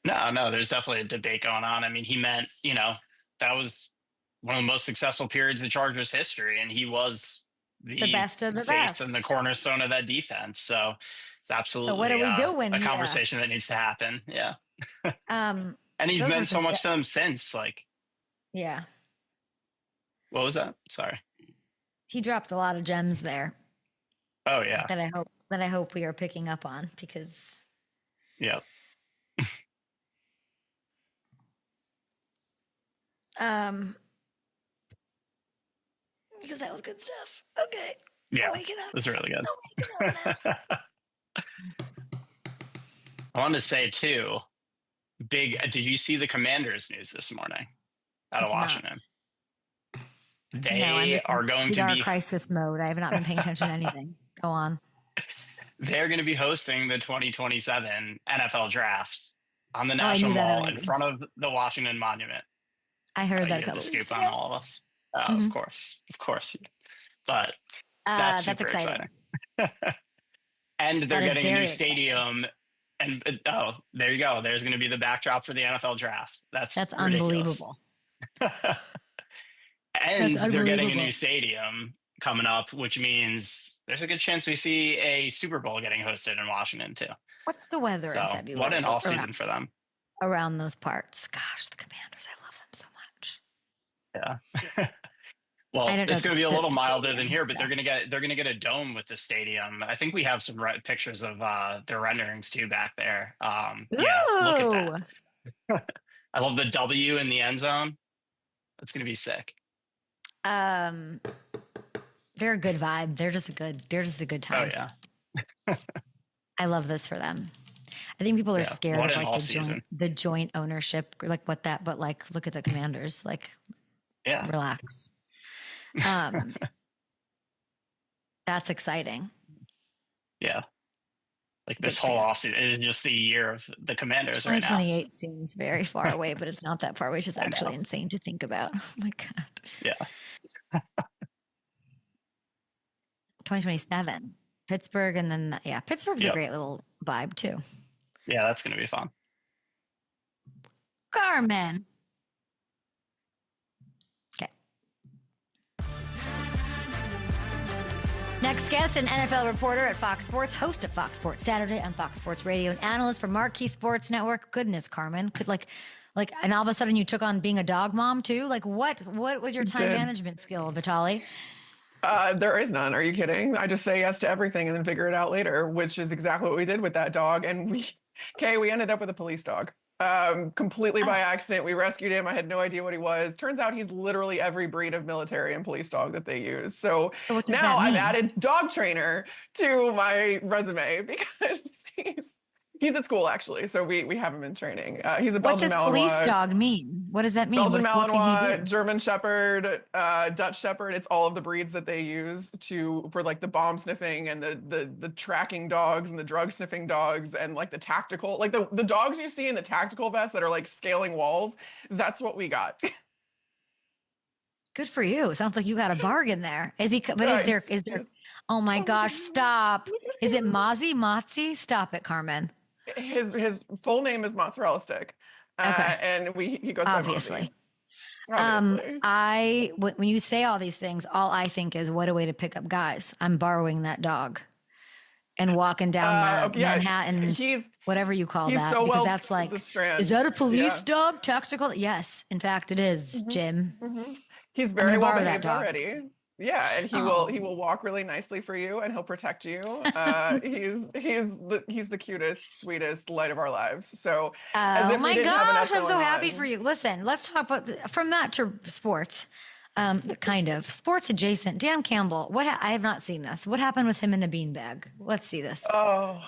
No, there's definitely a debate going on. I mean, he meant, that was one of the most successful periods in Chargers history, and he was the best of the face best and the cornerstone of that defense. So it's absolutely so what are we doing a conversation that needs to happen. Yeah. And he's meant so much to them since. Yeah. What was that? Sorry. He dropped a lot of gems there. Oh yeah. That I hope we are picking up on because. Yep. Because that was good stuff. Okay. Yeah. Waking up. It was really good. I'm waking up now. I wanted to say too, did you see the Commanders news this morning out of Washington? They are going to be crisis mode. I have not been paying attention to anything. Go on. They're going to be hosting the 2027 NFL draft on the National Mall in front of the Washington Monument. I heard that. The scoop on all of us. Of course. But that's super exciting. And they're getting a new stadium. And there you go. There's going to be the backdrop for the NFL draft. That's unbelievable. And they're getting a new stadium coming up, which means there's a good chance we see a Super Bowl getting hosted in Washington too. What's the weather in February? What an off season for them. Around those parts. Gosh, the Commanders, I love them so much. Yeah. Well, it's going to be a little milder than here, but they're going to get a dome with the stadium. I think we have some pictures of their renderings too back there. Yeah, look at that. I love the W in the end zone. That's going to be sick. They're a good vibe. They're just a good time. Oh yeah. I love this for them. I think people are scared of the joint ownership, but look at the Commanders, relax. That's exciting. Yeah. This whole offseason is just the year of the Commanders right now. 2028 seems very far away, but it's not that far away. It's just actually insane to think about. Oh my God. Yeah. 2027. Pittsburgh, and then Pittsburgh's a great little vibe too. Yeah, that's going to be fun. Carmen. Okay. Next guest, an NFL reporter at Fox Sports, host of Fox Sports Saturday on Fox Sports Radio, and analyst for Marquee Sports Network. Goodness, Carmen, and all of a sudden you took on being a dog mom too. What was your time management skill, Vitali? There is none. Are you kidding? I just say yes to everything and then figure it out later, which is exactly what we did with that dog. And we ended up with a police dog. Completely by accident. We rescued him. I had no idea what he was. Turns out he's literally every breed of military and police dog that they use. So now I've added dog trainer to my resume because he's at school actually. So we have him in training. He's a Belgian Malinois. What does police dog mean? What does that mean? Belgian Malinois, German Shepherd, Dutch Shepherd. It's all of the breeds that they use for the bomb sniffing and the tracking dogs and the drug sniffing dogs and the tactical, the dogs you see in the tactical vests that are scaling walls. That's what we got. Good for you. Sounds like you got a bargain there. Is he? But is there? Oh my gosh! Stop. Is it Mozzie? Stop it, Carmen. His full name is Mozzarella Stick. Okay. And he goes obviously. When you say all these things, all I think is what a way to pick up guys. I'm borrowing that dog and walking down Manhattan, whatever you call that, so because that's is that a police dog? Tactical? Yes, in fact, it is, Jim. Mm-hmm. He's very well behaved already. Yeah, and he will walk really nicely for you, and he'll protect you. He's the cutest, sweetest light of our lives. So, oh my gosh, I'm so happy for you. Listen, let's talk about from that to sports, kind of sports adjacent. Dan Campbell, I have not seen this. What happened with him in the beanbag? Let's see this. Oh,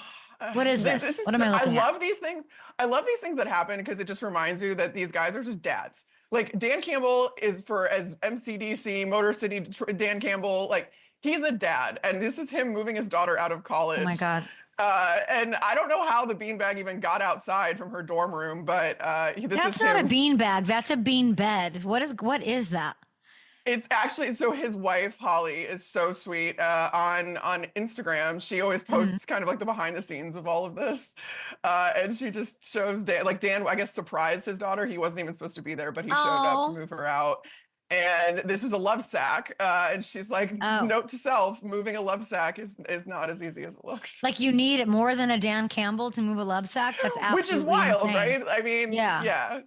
What is this? What am I looking at? I love these things. I love these things that happen because it just reminds you that these guys are just dads. Like Dan Campbell is as MCDC, Motor City, Dan Campbell, like he's a dad. And this is him moving his daughter out of college. Oh my God. And I don't know how the beanbag even got outside from her dorm room, but that's not a beanbag. That's a bean bed. What is that? It's actually, so his wife, Holly, is so sweet. On Instagram, she always posts kind of like the behind the scenes of all of this. And she just shows Dan, like Dan, I guess, surprised his daughter. He wasn't even supposed to be there, but he showed up to move her out. And this was a love sack. And she's like, note to self, moving a love sack is not as easy as it looks. Like you need more than a Dan Campbell to move a love sack? That's absolutely Which is wild, insane. right? I mean, yeah.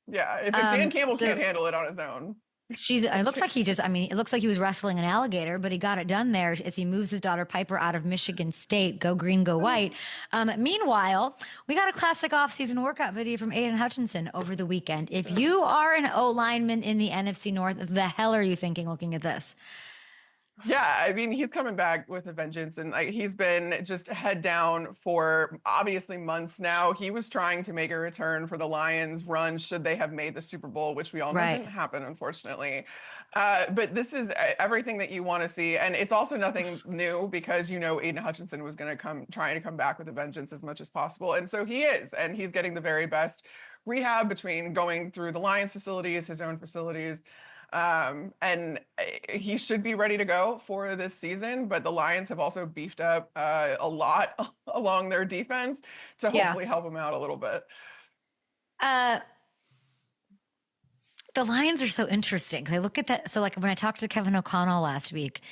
If Dan Campbell can't handle it on his own. It looks like it looks like he was wrestling an alligator, but he got it done there as he moves his daughter Piper out of Michigan State. Go green, go white. Meanwhile, we got a classic off-season workout video from Aiden Hutchinson over the weekend. If you are an O lineman in the NFC North, the hell are you thinking looking at this? Yeah, I mean, he's coming back with a vengeance, and he's been just head down for obviously months now. He was trying to make a return for the Lions run should they have made the Super Bowl, which we all know didn't happen, unfortunately. But this is everything that you want to see, and it's also nothing new because Aiden Hutchinson was going to trying to come back with a vengeance as much as possible, and so he is, and he's getting the very best rehab between going through the Lions facilities, his own facilities. And he should be ready to go for this season, but the Lions have also beefed up a lot along their defense to hopefully help him out a little bit. The Lions are so interesting because I look at that. So like when I talked to Kevin O'Connell last week,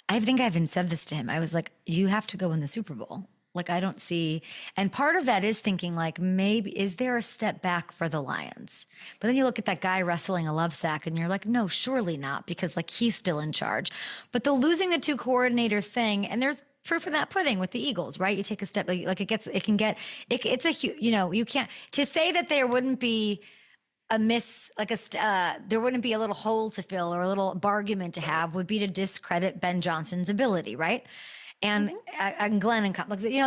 I think I even said this to him. I was like, you have to go win the Super Bowl. Like, I don't see, and part of that is thinking like, maybe, is there a step back for the Lions? But then you look at that guy wrestling a love sack and you're like, no, surely not, because like he's still in charge. But the losing the two coordinator thing, and there's proof of that pudding with the Eagles, right? You take a step, you can't, to say that there wouldn't be there wouldn't be a little hole to fill or a little argument to have would be to discredit Ben Johnson's ability, right? And Glenn and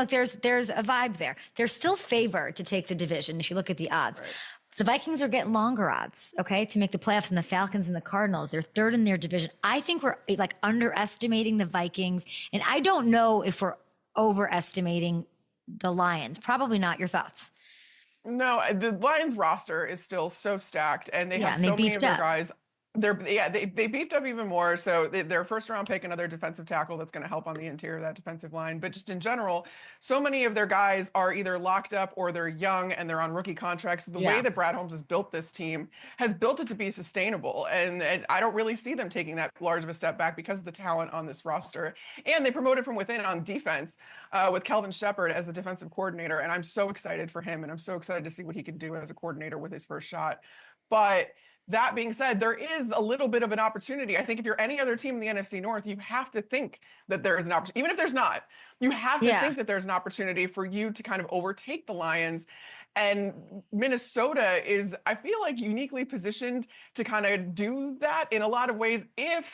there's a vibe there. They're still favored to take the division if you look at the odds. Right. The Vikings are getting longer odds, to make the playoffs, and the Falcons and the Cardinals, they're third in their division. I think we're like underestimating the Vikings, and I don't know if we're overestimating the Lions. Probably not. Your thoughts? No, the Lions roster is still so stacked, and they have so many of their guys. They beefed up even more. So their first round pick, another defensive tackle that's going to help on the interior of that defensive line. But just in general, so many of their guys are either locked up or they're young and they're on rookie contracts. The way that Brad Holmes has built this team has built it to be sustainable. And I don't really see them taking that large of a step back because of the talent on this roster. And they promoted from within on defense with Kelvin Shepard as the defensive coordinator. And I'm so excited for him. And I'm so excited to see what he can do as a coordinator with his first shot. But that being said, there is a little bit of an opportunity. I think if you're any other team in the NFC North, you have to think that there is an opportunity. Even if there's not, you have to think that there's an opportunity for you to kind of overtake the Lions. And Minnesota is, I feel like, uniquely positioned to kind of do that in a lot of ways if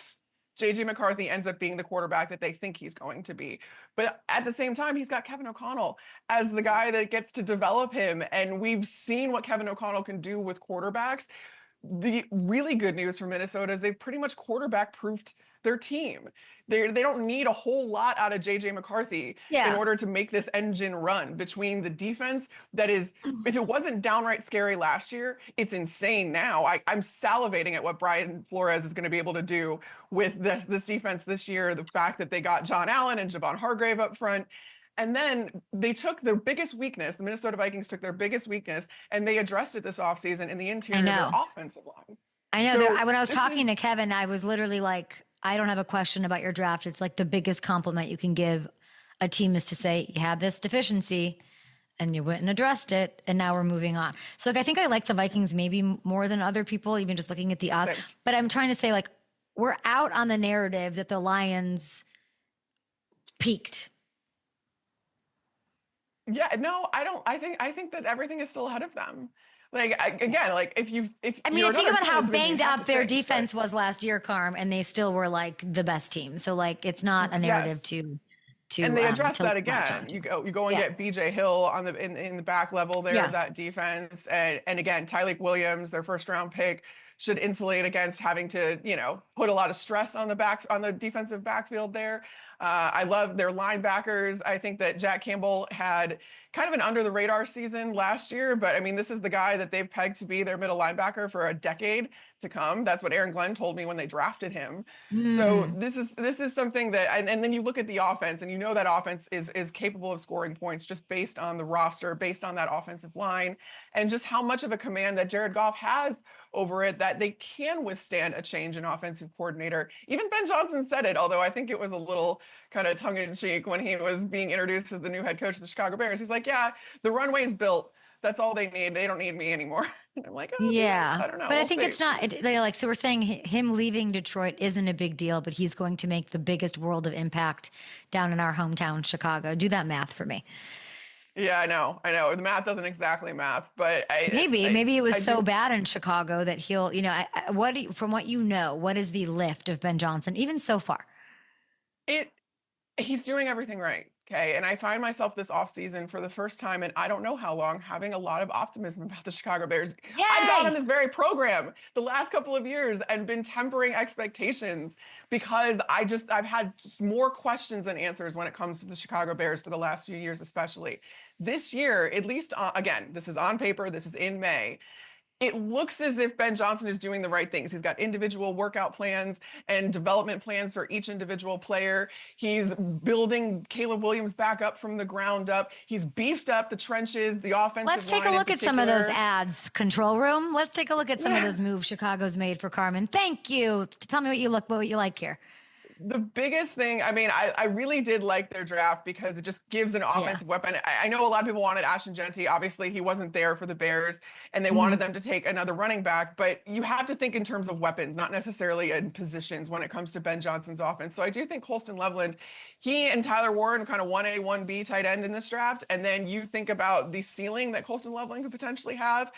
JJ McCarthy ends up being the quarterback that they think he's going to be. But at the same time, he's got Kevin O'Connell as the guy that gets to develop him. And we've seen what Kevin O'Connell can do with quarterbacks. The really good news for Minnesota is they've pretty much quarterback proofed their team. They don't need a whole lot out of JJ McCarthy in order to make this engine run. Between the defense that is, if it wasn't downright scary last year, it's insane now. I'm salivating at what Brian Flores is going to be able to do with this defense this year. The fact that they got John Allen and Javon Hargrave up front. And then they took their biggest weakness, the Minnesota Vikings took their biggest weakness, and they addressed it this offseason in the interior of their offensive line. I know. So when I was talking to Kevin, I was literally like, I don't have a question about your draft. It's like the biggest compliment you can give a team is to say, you had this deficiency and you went and addressed it, and now we're moving on. So I think I like the Vikings maybe more than other people, even just looking at the odds. Same. But I'm trying to say, like, we're out on the narrative that the Lions peaked. Yeah, no, I don't. I think that everything is still ahead of them. Like, again, like if think about how banged up their defense was last year, Carm, and they still were like the best team. So like, it's not a narrative to to and they address to that latch again. onto. You go and get BJ Hill on the in the back level there of that defense, and again Tyleik Williams, their first round pick, should insulate against having to put a lot of stress on the defensive backfield there. I love their linebackers. I think that Jack Campbell had kind of an under the radar season last year, but I mean, this is the guy that they've pegged to be their middle linebacker for a decade to come. That's what Aaron Glenn told me when they drafted him. So this is something that, and then you look at the offense, and that offense is capable of scoring points just based on the roster, based on that offensive line, and just how much of a command that Jared Goff has over it, that they can withstand a change in offensive coordinator. Even Ben Johnson said it, although I think it was a little kind of tongue-in-cheek when he was being introduced as the new head coach of the Chicago Bears. He's like, yeah, the runway's built. That's all they need. They don't need me anymore. And I'm like, oh, yeah, I don't know. But I think it's not. They're like, so we're saying him leaving Detroit isn't a big deal, but he's going to make the biggest world of impact down in our hometown, Chicago. Do that math for me. Yeah, I know. The math doesn't exactly math, but maybe it was so bad in Chicago that he'll, from what what is the lift of Ben Johnson, even so far? He's doing everything right. Okay. And I find myself this offseason for the first time, and I don't know how long, having a lot of optimism about the Chicago Bears. Yay! I've gone on this very program the last couple of years and been tempering expectations because I've had more questions than answers when it comes to the Chicago Bears for the last few years, especially. This year, at least, again, this is on paper, this is in May. It looks as if Ben Johnson is doing the right things. He's got individual workout plans and development plans for each individual player. He's building Caleb Williams back up from the ground up. He's beefed up the trenches, the offensive line. Let's take a look at some of those ads, control room. Let's take a look at some of those moves Chicago's made for Carmen. Thank you. Tell me what you like here. The biggest thing, I mean, I really did like their draft because it just gives an offensive weapon. I know a lot of people wanted Ashton Genty. Obviously, he wasn't there for the Bears, and they wanted them to take another running back. But you have to think in terms of weapons, not necessarily in positions when it comes to Ben Johnson's offense. So I do think Colston Loveland, he and Tyler Warren, kind of 1A, 1B tight end in this draft. And then you think about the ceiling that Colston Loveland could potentially have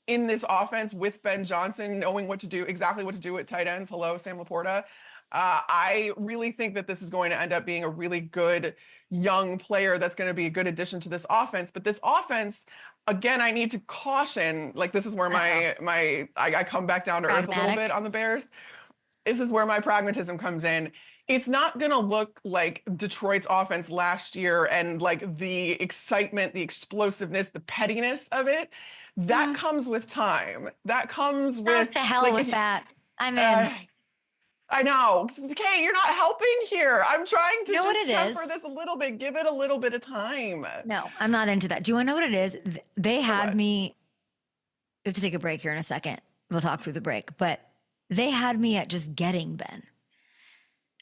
in this offense with Ben Johnson, knowing exactly what to do with tight ends. Hello, Sam Laporta. I really think that this is going to end up being a really good young player that's going to be a good addition to this offense. But this offense, again, I need to caution, like this is where I come back down to earth a little bit on the Bears. This is where my pragmatism comes in. It's not going to look like Detroit's offense last year and like the excitement, the explosiveness, the pettiness of it. That comes with time. That comes with... to hell with that. I'm in. I know. Okay, you're not helping here. I'm trying to just temper this a little bit. Give it a little bit of time. No, I'm not into that. Do you want to know what it is? They had me... We have to take a break here in a second. We'll talk through the break. But they had me at just getting Ben.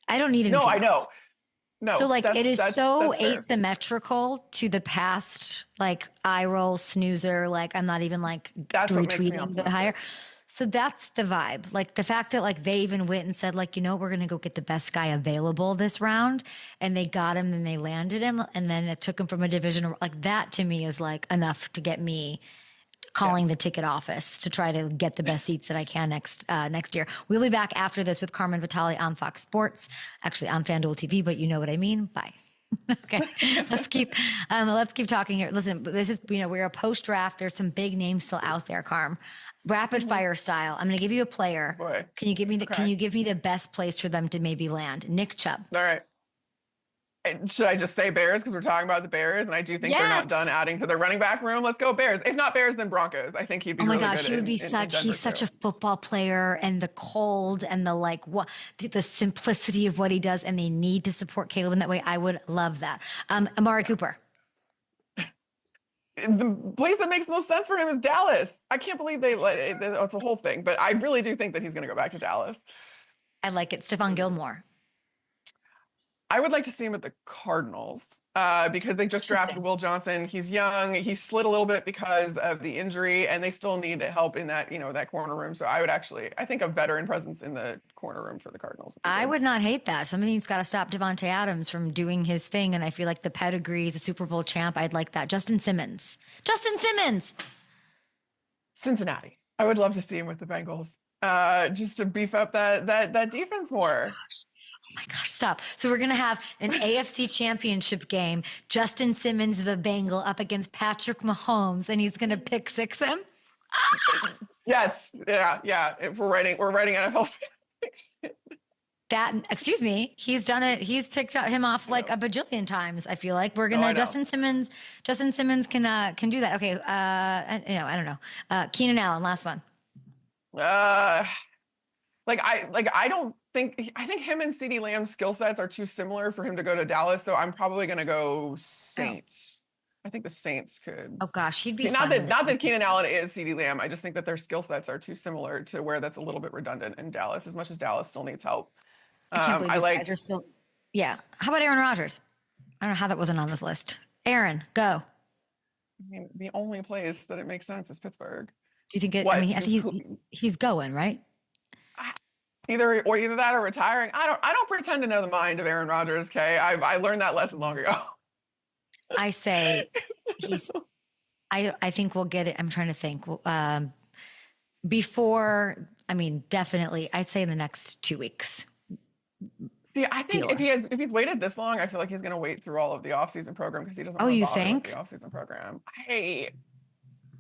I don't need anything else. I know. No, so it is so asymmetrical to the past, like eye roll snoozer. Like I'm not even retweeting the higher. So that's the vibe. Like the fact that they even went and said we're going to go get the best guy available this round, and they got him, and they landed him, and then it took him from a division that to me is enough to get me calling the ticket office to try to get the best seats that I can next year. We'll be back after this with Carmen Vitali on Fox Sports, actually on FanDuel TV, but you know what I mean. Bye. Okay, let's keep talking here. Listen, this is we're a post draft. There's some big names still out there, Carm. Rapid fire style. I'm going to give you a player. Boy. Can you give me Can you give me the best place for them to maybe land? Nick Chubb. All right. Should I just say Bears because we're talking about the Bears, and I do think they're not done adding to their running back room. Let's go Bears. If not Bears, then Broncos. I think he'd be. Oh my gosh, he would be he's such a football player, and the cold and the simplicity of what he does, and they need to support Caleb in that way. I would love that. Amari Cooper. The place that makes most sense for him is Dallas. I can't believe it's a whole thing, but I really do think that he's going to go back to Dallas. I like it. Stephon Gilmore. I would like to see him at the Cardinals because they just drafted Will Johnson. He's young. He slid a little bit because of the injury, and they still need help in that, that corner room. So I think a veteran presence in the corner room for the Cardinals. I would not hate that. Somebody's got to stop Devontae Adams from doing his thing, and I feel like the pedigree is a Super Bowl champ. I'd like that. Justin Simmons. Cincinnati. I would love to see him with the Bengals just to beef up that defense more. my gosh, stop. So we're going to have an AFC championship game. Justin Simmons, the Bengal, up against Patrick Mahomes, and he's going to pick six him. Yes. Yeah. If we're writing NFL fiction. Excuse me, he's done it. He's picked him off like a bajillion times. I feel like we're gonna Justin Simmons can do that. Okay, I don't know. Keenan Allen, last one. I think him and CeeDee Lamb's skill sets are too similar for him to go to Dallas. So I'm probably gonna go Saints. I think the Saints could. Oh gosh, he'd be not that Keenan Allen is CeeDee Lamb. I just think that their skill sets are too similar to where that's a little bit redundant in Dallas. As much as Dallas still needs help. I can't believe these guys are still. Yeah. How about Aaron Rodgers? I don't know how that wasn't on this list. Aaron, go. I mean, the only place that it makes sense is Pittsburgh. Do you think it? What? I mean, I think he's going, right? Either that or retiring. I don't pretend to know the mind of Aaron Rodgers. Okay, I learned that lesson long ago. I say he's. I think we'll get it. I'm trying to think. Before, I mean, definitely. I'd say in the next 2 weeks. Yeah, I think if he's waited this long, I feel like he's going to wait through all of the offseason program because he doesn't. Oh, you with think? The offseason program.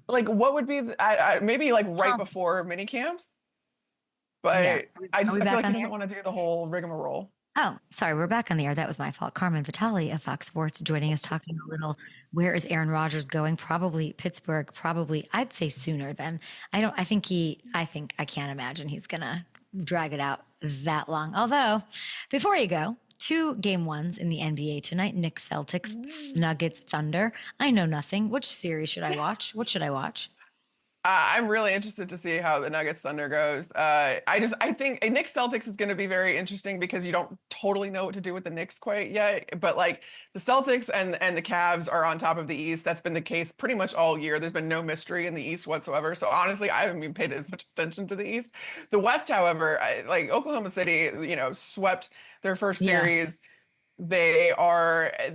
What would be maybe like right before mini camps? But yeah. I feel like he doesn't want to do the whole rigmarole. Oh, sorry, we're back on the air. That was my fault. Carmen Vitali of Fox Sports joining us, talking a little. Where is Aaron Rodgers going? Probably Pittsburgh. Probably, I'd say sooner than. I can't imagine he's gonna drag it out that long. Although, before you go, 2 game ones in the NBA tonight. Knicks, Celtics, Nuggets, Thunder. I know nothing. Which series should I watch? What should I watch? I'm really interested to see how the Nuggets Thunder goes. I think a Knicks Celtics is going to be very interesting because you don't totally know what to do with the Knicks quite yet. But like the Celtics and the Cavs are on top of the East. That's been the case pretty much all year. There's been no mystery in the East whatsoever. So honestly, I haven't even paid as much attention to the East. The West, however, like Oklahoma City, swept their first series. They're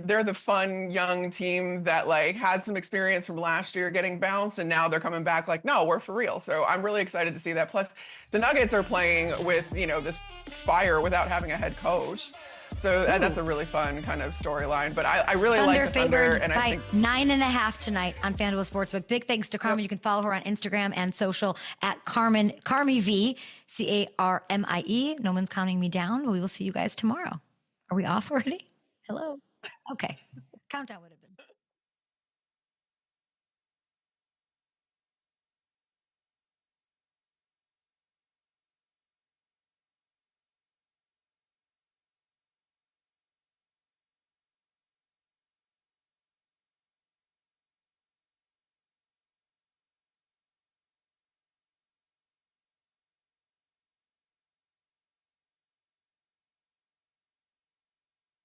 the fun young team that like has some experience from last year getting bounced, and now they're coming back like, no, we're for real. So I'm really excited to see that. Plus the Nuggets are playing with, this fire without having a head coach. So that's a really fun kind of storyline. But I really like the Thunder, and I think 9.5 tonight on FanDuel Sportsbook. Big thanks to Carmen. Yep. You can follow her on Instagram and social at Carmie V, Carmie. No one's counting me down. We will see you guys tomorrow. Are we off already? Hello? Okay. Countdown would have been.